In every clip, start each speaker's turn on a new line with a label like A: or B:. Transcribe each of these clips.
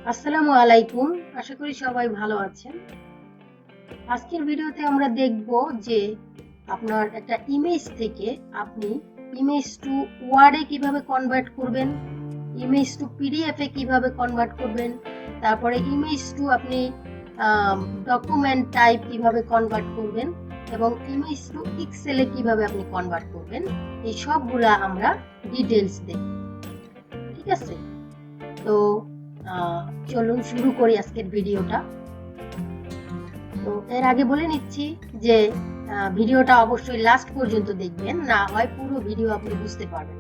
A: আসসালামু আলাইকুম। আশা করি সবাই ভালো আছেন। আজকের ভিডিওতে আমরা দেখব যে আপনার একটা ইমেজ থেকে আপনি ইমেজ টু ওয়ার্ডে কিভাবে কনভার্ট করবেন, ইমেজ টু পিডিএফ এ কিভাবে কনভার্ট করবেন, তারপরে ইমেজ টু আপনি ডকুমেন্ট টাইপ কিভাবে কনভার্ট করবেন এবং ইমেজ টু এক্সেলে কিভাবে আপনি কনভার্ট করবেন, এই সবগুলা আমরা ডিটেইলস দেখব। ঠিক আছে? তো চলুন শুরু করি আজকের ভিডিওটা। তো এর আগে বলে নিচ্ছি যে ভিডিওটা অবশ্যই লাস্ট পর্যন্ত দেখবেন, না হয় পুরো ভিডিও আপনি বুঝতে পারবেন।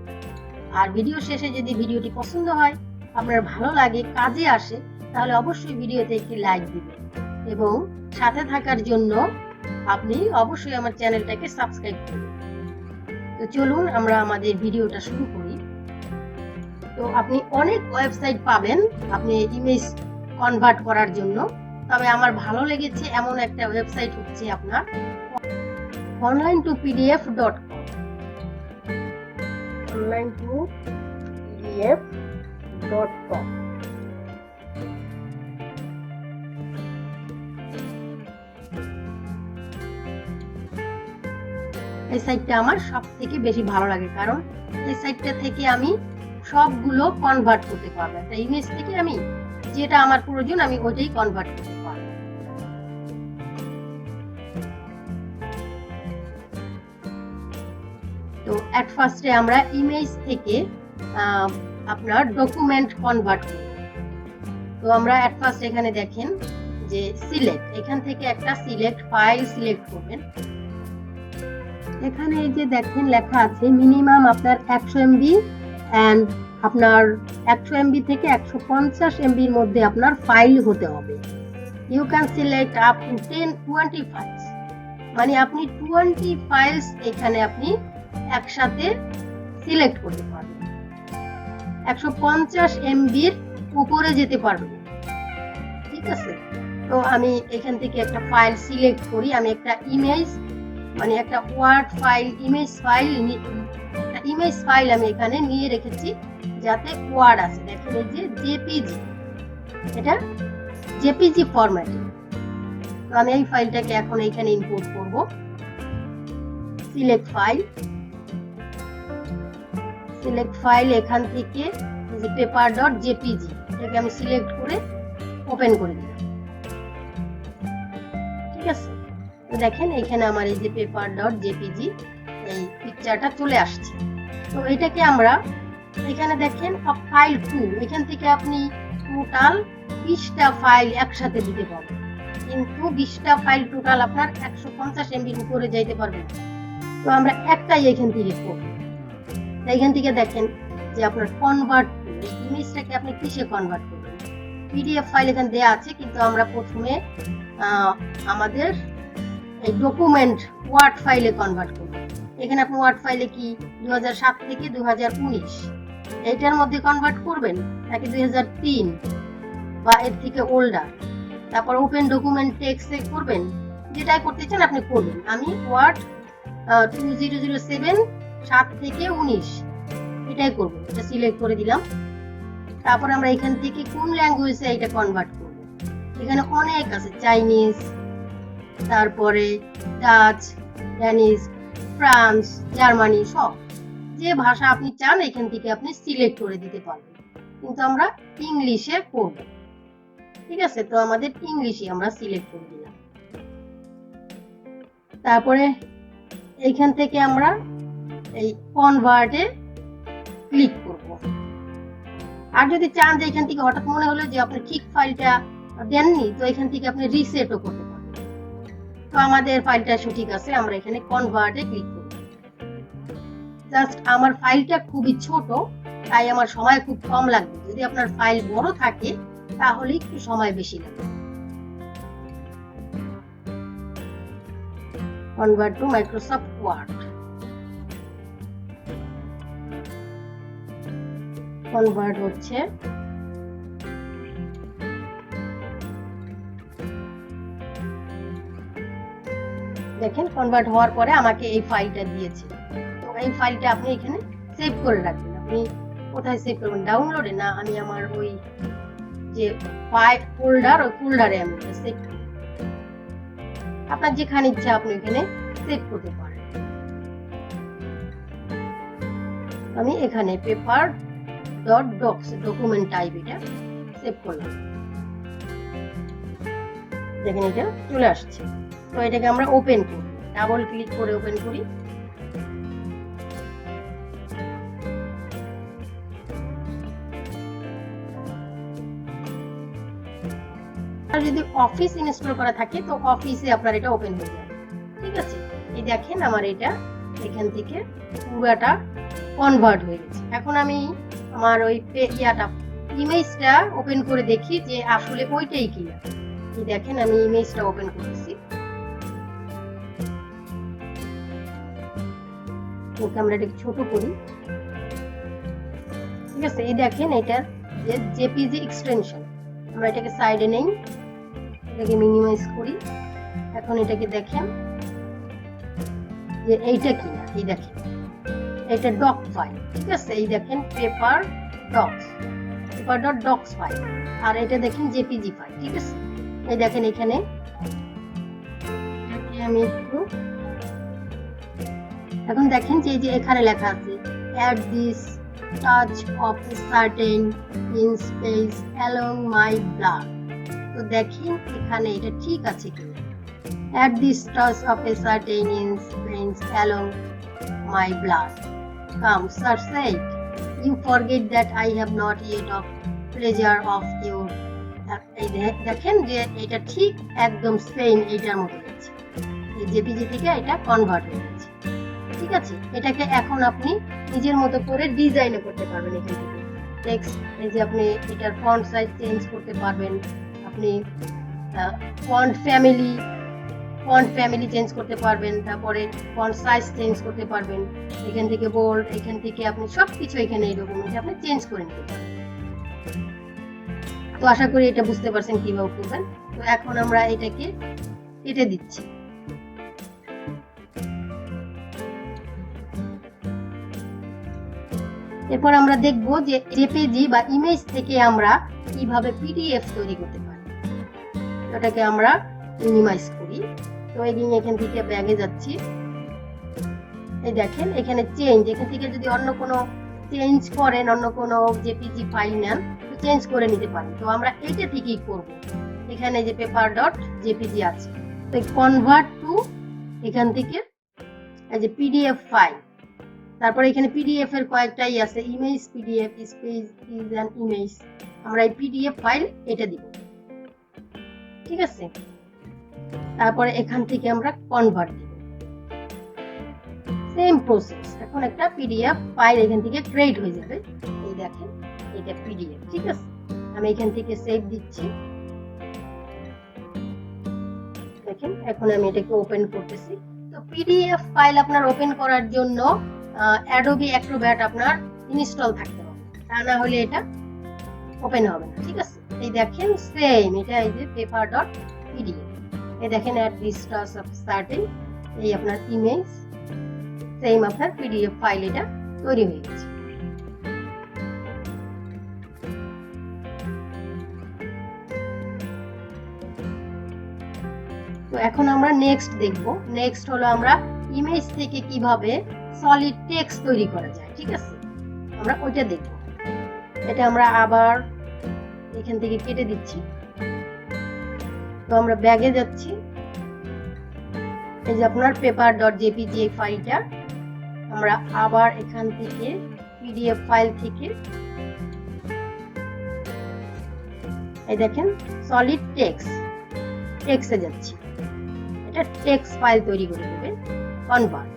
A: আর ভিডিও শেষে যদি ভিডিওটি পছন্দ হয়, আপনার ভালো লাগে, কাজে আসে, তাহলে অবশ্যই ভিডিওতে একটি লাইক দিবেন এবং সাথে থাকার জন্য আপনি অবশ্যই আমার চ্যানেলটাকে সাবস্ক্রাইব করবেন। তো চলুন আমরা আমাদের ভিডিওটা শুরু করি। তো আপনি অনেক ওয়েবসাইট পাবেন আপনি ইমেজ কনভার্ট করার জন্য, তবে আমার ভালো লেগেছে এমন একটা ওয়েবসাইট হচ্ছে আপনার online2pdf.com। online2pdf.com এই সাইটটা আমার সবথেকে বেশি ভালো লাগে, কারণ এই সাইটটা থেকে আমি সবগুলো কনভার্ট করতে পারবো। একটা ইমেজ থেকে আমি যেটা আমার প্রয়োজন আমি ওইটাই কনভার্ট করতে পারবো। তো এট ফার্স্টে আমরা ইমেজ থেকে আপনার ডকুমেন্ট কনভার্ট করব। তো আমরা এট ফার্স্ট এখানে দেখেন যে সিলেক্ট, এখান থেকে একটা সিলেক্ট ফাইল সিলেক্ট করবেন। এখানে এই যে দেখেন লেখা আছে মিনিমাম আপনার 100 এমবি এন্ড আপনার 100 এমবি থেকে 150 এমবির মধ্যে আপনার ফাইল হতে হবে। You can select up to 20 files, মানে আপনি 20 ফাইলস এখানে আপনি একসাথে সিলেক্ট করতে পারবেন। 150 এমবির উপরে যেতে পারবেন। ঠিক আছে? তো আমি এখান থেকে একটা ফাইল সিলেক্ট করি। আমি একটা ইমেজ, মানে একটা ওয়ার্ড ফাইল, ইমেজ ফাইল আমি এখানে নিয়ে রেখেছি যাতে ওয়ার্ড আছে। দেখেন এই যে জেপিজি, এটা জেপিজি ফরম্যাটে। তো আমি এই ফাইলটাকে এখন এখানে ইম্পোর্ট করব। সিলেক্ট ফাইল এখান থেকে যে paper.jpg এটাকে আমি সিলেক্ট করে ওপেন করে দিলাম। ঠিক আছে? তো দেখেন এখানে আমার এই যে paper.jpg এই পিকচারটা চলে আসছে। তো এটাকে আমরা এখানে দেখেন ফাইল 2, এখান থেকে আপনি টোটাল 20টা ফাইল একসাথে দিতে পারবেন, কিন্তু 20টা ফাইল টোটাল আপনার 150 এমবির উপরে যাইতে পারবে না। তো আমরা একটাই এখান থেকে করব। এখান থেকে দেখেন যে আপনার কনভার্ট, এই ইমেজটাকে আপনি কিসে কনভার্ট করবেন। পিডিএফ ফাইল এখানে দেয়া আছে, কিন্তু আমরা প্রথমে আমাদের এই ডকুমেন্ট ওয়ার্ড ফাইলে কনভার্ট করব। এখানে আপনি ওয়ার্ড ফাইলে কি 2007 থেকে 2019 এইটার মধ্যে কনভার্ট করবেন, নাকি 2003 বা এর থেকে ওল্ডার। তারপর ওপেন ডকুমেন্ট টেক্সটে করবেন, যেটাই করতে চান আপনি করবেন। আমি ওয়ার্ড 2007 7 থেকে 19 এটাই করব। এটা সিলেক্ট করে দিলাম। তারপর আমরা এখান থেকে কোন ল্যাঙ্গুয়েজে এটা কনভার্ট করব। এখানে অনেক আছে, চাইনিজ, তারপরে ডাচ, ড্যানিশ, ফ্রান্স, জার্মানি, সব যে ভাষা আপনি চান এখান থেকে আপনি সিলেক্ট করে দিতে পারবেন, কিন্তু আমরা ইংলিশে করব। ঠিক আছে? তো আমাদের ইংলিশে আমরা সিলেক্ট করে দিলাম। তারপরে এইখান থেকে আমরা এই কনভার্টে ক্লিক করব। আর যদি চান যে এখান থেকে হঠাৎ মনে হলো যে আপনি ঠিক ফাইলটা দেননি, তো এখান থেকে আপনি রিসেটও করতে পারবেন। তো আমাদের ফাইলটা সঠিক আছে, আমরা এখানে কনভার্টে ক্লিক করব। জাস্ট আমার ফাইলটা খুবই ছোট, তাই আমার সময় খুব কম লাগবে। যদি আপনার ফাইল বড় থাকে তাহলে একটু সময় বেশি লাগবে। Convert to Microsoft Word, convert হচ্ছে। দেখেন কনভার্ট হওয়ার পরে আমাকে এই ফাইলটা দিয়েছে। তো এই ফাইলটা আপনি এখানে সেভ করে রাখবেন। আপনি কোথায় সেভ করবেন? ডাউনলোডে? না, আমি আমার ওই যে ফাইল ফোল্ডার, ওই ফোল্ডারে আমি সেভ করব। আপনার যেখানে ইচ্ছা আপনি এখানে সেভ করতে পারেন। আমি এখানে paper dot docx document type এটা সেভ করলাম। দেখেন এটা চলে আসছে। তো এটাকে আমরা ওপেন করি, ডাবল ক্লিক করে ওপেন করি। আর যদি অফিস ইনস্টল করা থাকে তো অফিসে আপনার এটা ওপেন হয়ে যাবে। ঠিক আছে, এই দেখেন আমার এটা এখান থেকে পুরোটা কনভার্ট হয়ে গেছে। এখন আমি আমার ওই ইমেজটা ওপেন করে দেখি যে আসলে ওইটাই কিনা। এই দেখেন আমি ইমেজটা ওপেন করেছি। ক্যামেরাটাকে ছোট করি। ঠিক আছে, এই দেখেন এটার যে জেপিজি এক্সটেনশন, আমরা এটাকে সাইডে নেই, এটাকে মিনিমাইজ করি। এখন এটাকে দেখেন যে এইটা কিনা। এই দেখেন এটা ডক ফাইল। ঠিক আছে, এই দেখেন পেপার ডট ডক্স ফাইল, আর এটা দেখেন জেপিজি ফাইল। ঠিক আছে, এই দেখেন এখানে আমি একটু এখন দেখেন যে এখানে লেখা আছে add this touch of a certain in space along my blood। তো দেখেন এখানে এটা ঠিক আছে কিনা। add this touch of a certain in space along my blood, come sir said, you forget that I have not yet of pleasure of your। দেখেন যে এটা ঠিক একদম সেম এটার মতো আছে, এই জেপিজি থেকে এটা কনভার্ট হয়ে গেছে। ঠিক আছে, এটাকে এখন আপনি নিজের মতো করে ডিজাইনও করতে পারবেন। এখান থেকে টেক্সট, এই যে আপনি এটার ফন্ট সাইজ চেঞ্জ করতে পারবেন, আপনি ফন্ট ফ্যামিলি চেঞ্জ করতে পারবেন, তারপরে ফন্ট সাইজ চেঞ্জ করতে পারবেন। এখান থেকে বোল্ড, এখান থেকে আপনি সবকিছু এখানে এরকম আপনি চেঞ্জ করে নিতে পারবেন। তো আশা করি এটা বুঝতে পারছেন কিভাবে করবেন। তো এখন আমরা এটাকে কেটে দিচ্ছি। এরপর আমরা দেখব যে জেপিজি বা ইমেজ থেকে আমরা কিভাবে পিডিএফ তৈরি করতে পারি। এটাকে আমরা মিনিমাইজ করি। তো এখান থেকে ব্যাগে যাচ্ছি। এই দেখেন এখানে চেঞ্জ, এখান থেকে যদি অন্য কোনো চেঞ্জ করেন, অন্য কোনো জেপিজি ফাইল নেন তো চেঞ্জ করে নিতে পারেন। তো আমরা এটা থেকেই করব। এখানে যে পেপার ডট জেপিজি আছে, তো কনভার্ট টু এখান থেকে এই যে পিডিএফ ফাইল, তারপরে এখানে পিডিএফ এর কয়েকটাই আছে, image PDF, space is an image. আমরা এই পিডিএফ ফাইল এটা দিব। ঠিক আছে, তারপরে এখান থেকে আমরা কনভার্ট দিব। সেম প্রসেস, এখন একটা পিডিএফ ফাইল এখান থেকে ক্রিয়েট হয়ে যাবে। এই দেখেন এটা পিডিএফ। ঠিক আছে, আমি এখান থেকে সেভ দিচ্ছি। দেখেন এখন আমি এটাকে ওপেন করতেছি। তো পিডিএফ ফাইল আপনার ওপেন করার জন্য অ্যাডোবি অ্যাক্রোব্যাট আপনার ইনস্টল থাকতে হবে, তা না হলে এটা ওপেন হবে না। ঠিক আছে, এই দেখেন সেম এটা, এই যে পেপার ডট পিডিএফ, এই দেখেন at this touch of certain, এই আপনার ইমেজ সেম আপনার পিডিএফ ফাইল এটা তৈরি হয়ে গেছে। তো এখন আমরা নেক্সট দেখব। নেক্সট হলো আমরা ইমেজ থেকে কিভাবে সলিড টেক্সট তৈরি করা যায়। ঠিক আছে, আমরা ওইটা দেখব। এটা আমরা আবার এখান থেকে কেটে দিচ্ছি। তো আমরা ব্যাগে যাচ্ছি। এই যে আপনার পেপার ডট জেপিজি ফাইলটা আমরা আবার এখান থেকে পিডিএফ ফাইল থেকে এই দেখেন সলিড টেক্সটে যাচ্ছি। এটা টেক্সট ফাইল তৈরি করে দেবে কনভার্ট।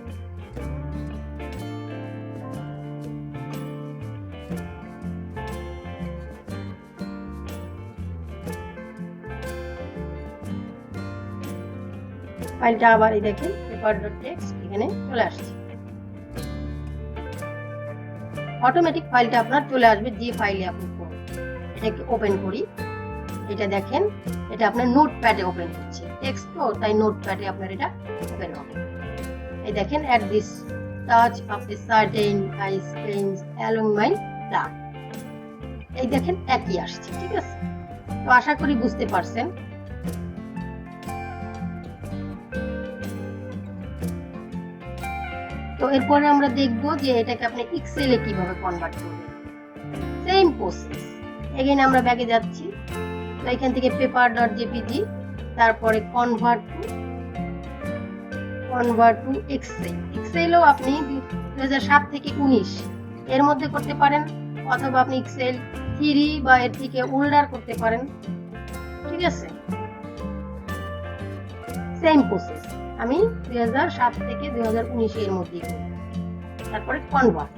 A: ফাইলটা আবার এই দেখেন পেপার ডট টেক্সট এখানে চলে আসছে। অটোমেটিক ফাইলটা আপনার চলে আসবে যে ফাইলে আপনি করবেন। এটাকে ওপেন করি। এটা দেখেন এটা আপনার নোটপ্যাডে ওপেন হচ্ছে, টেক্সট তো তাই নোটপ্যাডে আপনার এটা ওপেন হবে। এই দেখেন at this touch of a certain I Spence along my blood, এই দেখেন একই আসছে। ঠিক আছে, আশা করি বুঝতে পারছেন। তো এরপরে আমরা দেখব যে এটাকে আপনি এক্সেলে কিভাবে কনভার্ট করবেন। Same process. এগেইন আমরা ব্যাকে যাচ্ছি, তো এখান থেকে paper.jpg, তারপরে কনভার্ট টু এক্সেল। এক্সেলও আপনি 2007 থেকে 19 এর মধ্যে করতে পারেন, অথবা আপনি এক্সেল 3 বা এর থেকে ওল্ডার করতে পারেন। ঠিক আছে, সেম প্রসেস। আমি 2007 থেকে 2019 এর মধ্যে করব। তারপরে কনভার্ট।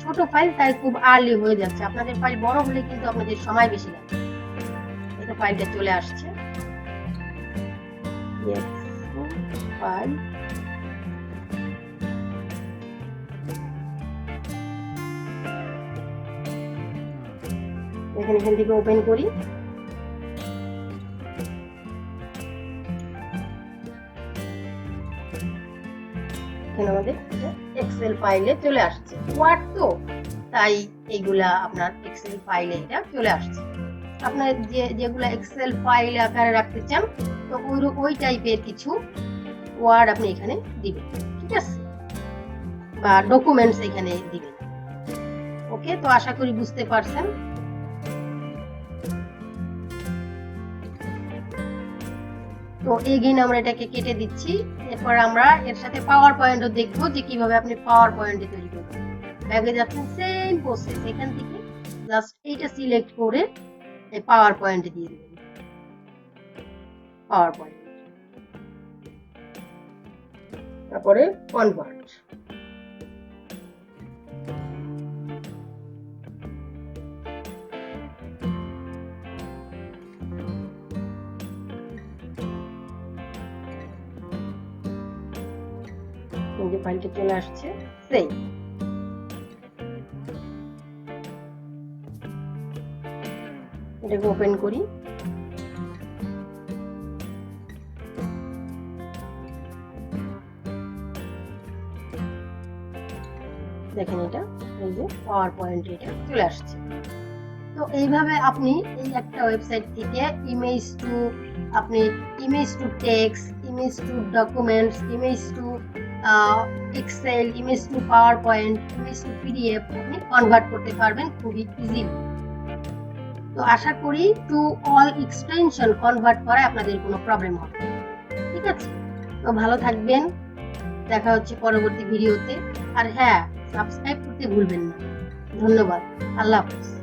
A: ছোট ফাইল তাই খুব আর্লি হয়ে যাচ্ছে, আপনাদের ফাইল বড় হলে কিন্তু আপনাদের সময় বেশি লাগবে। এটা ফাইলটা চলে আসছে। ফাইল এখান থেকে ওপেন করি। আমাদের এক্সেল ফাইলে চলে আসছে। ওয়ার্ড তো তাই এগুলা আপনার এক্সেল ফাইলে এটা চলে আসছে। আপনার যেগুলা এক্সেল ফাইল আকারে রাখতে চান, তো ওই টাইপের কিছু ওয়ার্ড আপনি এখানে দিবেন। ঠিক আছে, বা ডকুমেন্টস এখানে দিবেন। ওকে, তো আশা করি বুঝতে পারছেন। তো এগেইন আমরা এটাকে কেটে দিচ্ছি। এরপর আমরা এর সাথে পাওয়ার পয়েন্টও দেখবো যে কিভাবে আপনি পাওয়ার পয়েন্টে তৈরি করবেন। ব্যাগে যাচ্ছেন, সেম প্রসেস। এখান থেকে জাস্ট এইটা সিলেক্ট করে এই পাওয়ার পয়েন্টে দিয়ে দিবেন। পাওয়ার পয়েন্ট, তারপরে কনভার্ট। যে ফাইলটা চলে আসছে, সেই এটাকে ওপেন করি। দেখেন এটা এই যে পাওয়ার পয়েন্ট এটা চলে আসছে। তো এইভাবে আপনি এই একটা ওয়েবসাইট থেকে image to text, image to documents, image to excel, image to PowerPoint, image to PDF আপনি কনভার্ট করতে পারবেন খুবই ইজি। তো আশা করি টু অল এক্সটেনশন কনভার্ট করায় আপনাদের কোনো প্রবলেম হবে। ঠিক আছে, তো ভালো থাকবেন, দেখা হচ্ছে পরবর্তী ভিডিওতে। আর হ্যাঁ, সাবস্ক্রাইব করতে ভুলবেন না। ধন্যবাদ, আল্লাহ হাফেজ।